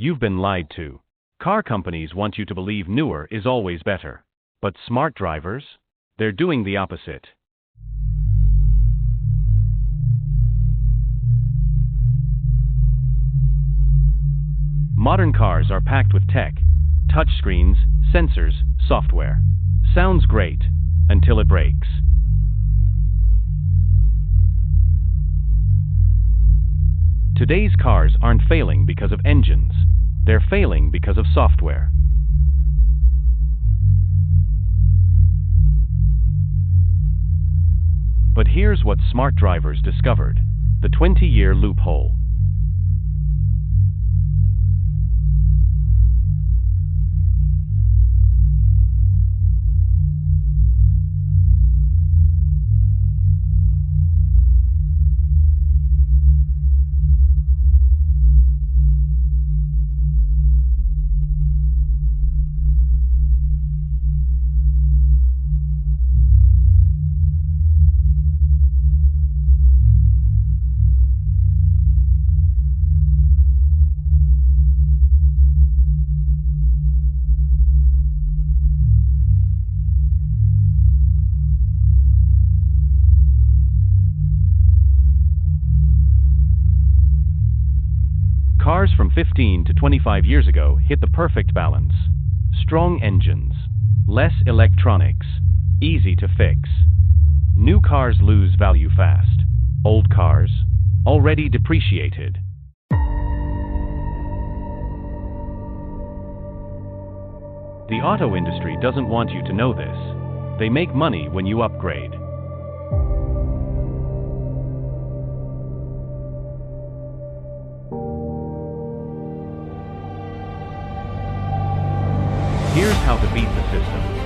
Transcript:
You've been lied to. Car companies want you to believe newer is always better. But smart drivers? They're doing the opposite. Modern cars are packed with tech, touchscreens, sensors, software. Sounds great, until it breaks. Today's cars aren't failing because of engines. They're failing because of software. But here's what smart drivers discovered: the 20-year loophole. Cars from 15 to 25 years ago hit the perfect balance. Strong engines, less electronics, easy to fix. New cars lose value fast. Old cars, already depreciated. The auto industry doesn't want you to know this. They make money when you upgrade. Here's how to beat the system.